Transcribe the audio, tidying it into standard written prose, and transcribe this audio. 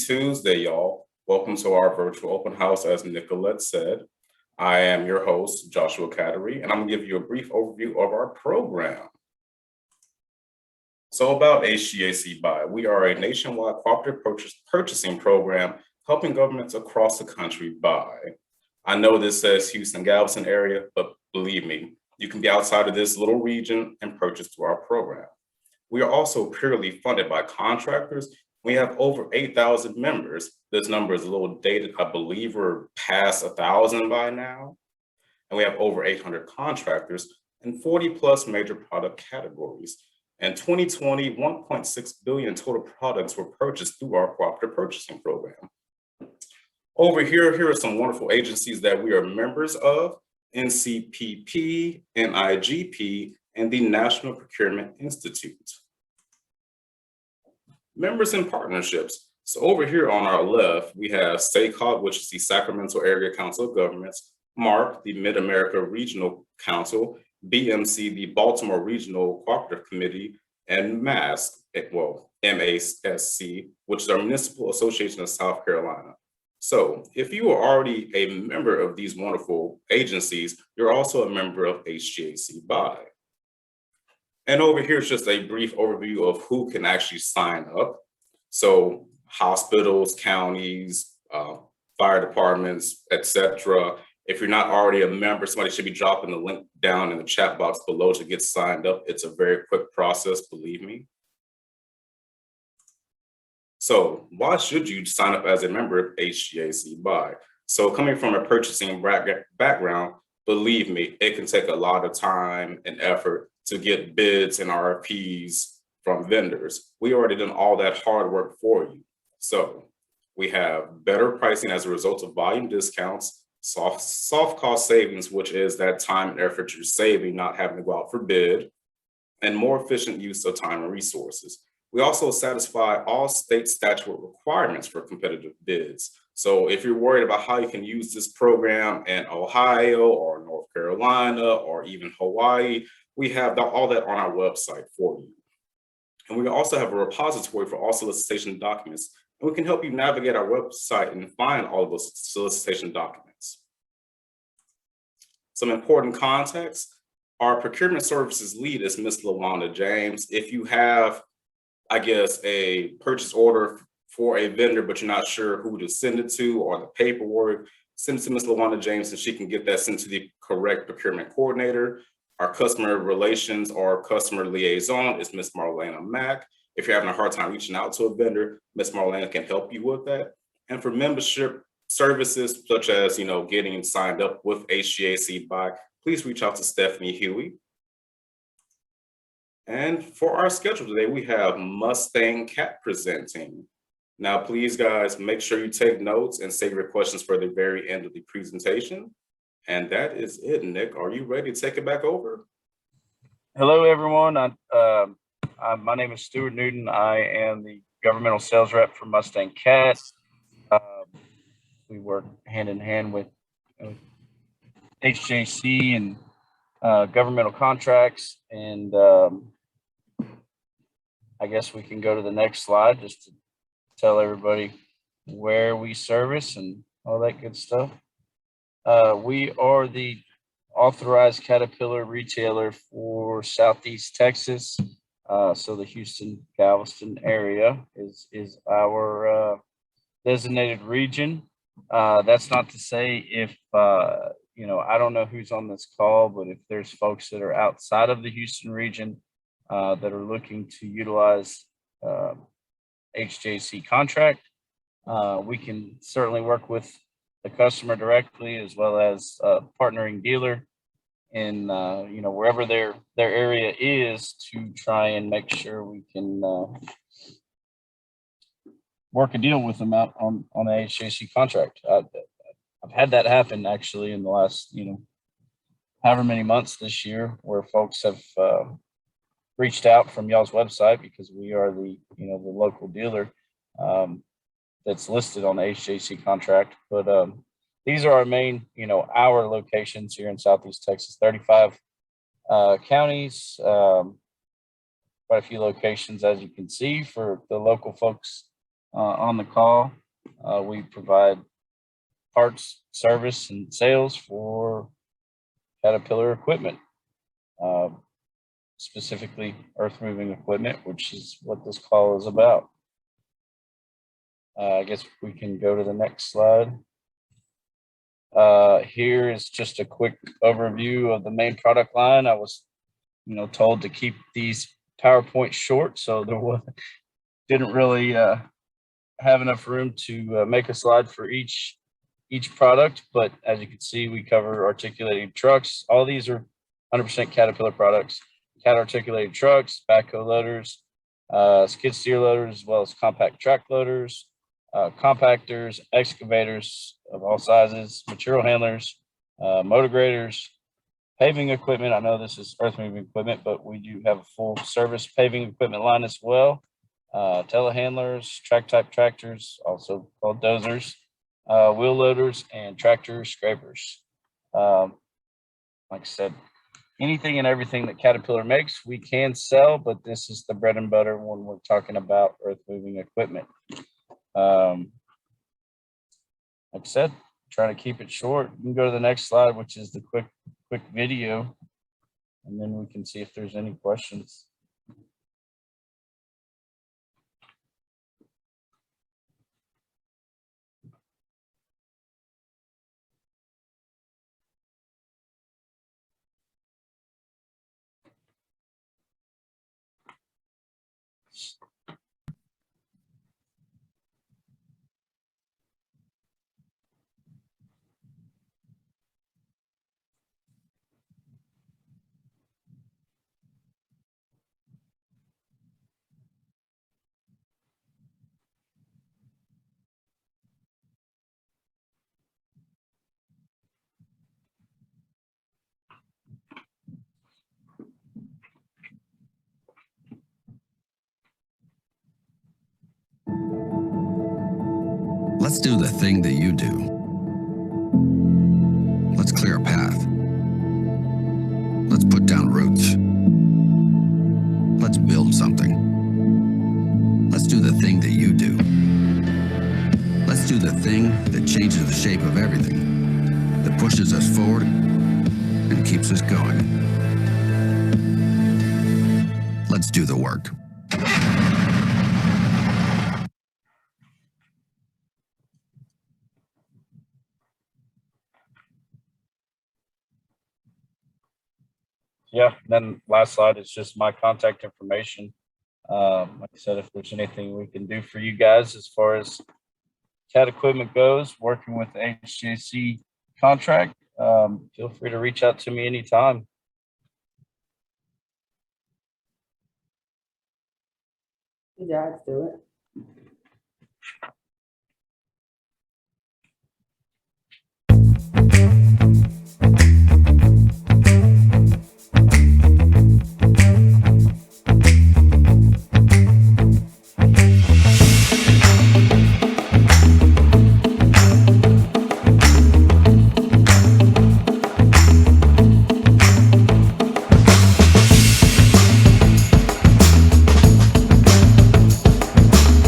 Tuesday, y'all. Welcome to our virtual open house, as Nicolette said. I am your host, Joshua Cattery, and I'm going to give you a brief overview of our program. So about Hgac Buy, we are a nationwide cooperative purchasing program helping governments across the country buy. I know this says Houston, Galveston area, but believe me, you can be outside of this little region and purchase through our program. We are also purely funded by contractors. We have over 8,000 members. This number is a little dated. I believe we're past 1,000 by now. And we have over 800 contractors and 40 plus major product categories. In 2020, 1.6 billion total products were purchased through our cooperative purchasing program. Over here are some wonderful agencies that we are members of: NCPP, NIGP, and the National Procurement Institute. Members and partnerships. So over here on our left, we have Hcac, which is the Sacramento Area Council of Governments, MARC, the Mid-America Regional Council, BMC, the Baltimore Regional Cooperative Committee, and MASC, MASC, which is our Municipal Association of South Carolina. So if you are already a member of these wonderful agencies, you're also a member of Hgac Buy. And over here is just a brief overview of who can actually sign up. So hospitals, counties, fire departments, etc. If you're not already a member, somebody should be dropping the link down in the chat box below to get signed up. It's a very quick process, believe me. So why should you sign up as a member of Hgac Buy? So coming from a purchasing background, believe me, it can take a lot of time and effort to get bids and RFPs from vendors. We already done all that hard work for you. So we have better pricing as a result of volume discounts, soft cost savings, which is that time and effort you're saving, not having to go out for bid, and more efficient use of time and resources. We also satisfy all state statute requirements for competitive bids. So if you're worried about how you can use this program in Ohio or North Carolina or even Hawaii, we have all that on our website for you. And we also have a repository for all solicitation documents, and we can help you navigate our website and find all of those solicitation documents. Some important context: our procurement services lead is Ms. LaWanda James. If you have, I guess, a purchase order for a vendor, but you're not sure who to send it to or the paperwork, send it to Ms. LaWanda James and she can get that sent to the correct procurement coordinator. Our customer relations or customer liaison is Ms. Marlena Mack. If you're having a hard time reaching out to a vendor, Ms. Marlena can help you with that. And for membership services, such as, getting signed up with Hgac Buy, please reach out to Stephanie Huey. And for our schedule today, we have Mustang Cat presenting. Now, please, guys, make sure you take notes and save your questions for the very end of the presentation. And that is it. Nick, are you ready to take it back over? Hello, everyone. My name is Stuart Newton. I am the governmental sales rep for Mustang Cat. We work hand in hand with Hgac and governmental contracts. And I guess we can go to the next slide just to tell everybody where we service and all that good stuff. We are the authorized Caterpillar retailer for Southeast Texas. So the Houston, Galveston area is our designated region. That's not to say if, I don't know who's on this call, but if there's folks that are outside of the Houston region that are looking to utilize Hgac contract, we can certainly work with the customer directly, as well as partnering dealer in wherever their area is, to try and make sure we can work a deal with them out on a Hgac contract. I've had that happen actually in the last however many months this year, where folks have reached out from y'all's website, because we are the the local dealer that's listed on the Hgac contract. But these are our main, our locations here in Southeast Texas, 35 counties, quite a few locations, as you can see, for the local folks on the call. We provide parts, service, and sales for Caterpillar equipment, specifically earth moving equipment, which is what this call is about. I guess we can go to the next slide. Here is just a quick overview of the main product line. I was, told to keep these PowerPoints short, so didn't really have enough room to make a slide for each product. But as you can see, we cover articulated trucks. All these are 100% Caterpillar products. Cat articulated trucks, backhoe loaders, skid steer loaders, as well as compact track loaders, compactors, excavators of all sizes, material handlers, motor graders, paving equipment. I know this is earth moving equipment, but we do have a full service paving equipment line as well. Telehandlers, track type tractors, also called dozers, wheel loaders, and tractor scrapers. Like I said, anything and everything that Caterpillar makes, we can sell, but this is the bread and butter when we're talking about earth moving equipment. Like I said, trying to keep it short. You can go to the next slide, which is the quick video, and then we can see if there's any questions. Let's do the thing that you do. Let's clear a path. Let's put down roots. Let's build something. Let's do the thing that you do. Let's do the thing that changes the shape of everything, that pushes us forward and keeps us going. Let's do the work. Yeah, then last slide is just my contact information. Like I said, if there's anything we can do for you guys as far as Cat equipment goes, working with the Hcac contract, feel free to reach out to me anytime. Yeah, let's do it.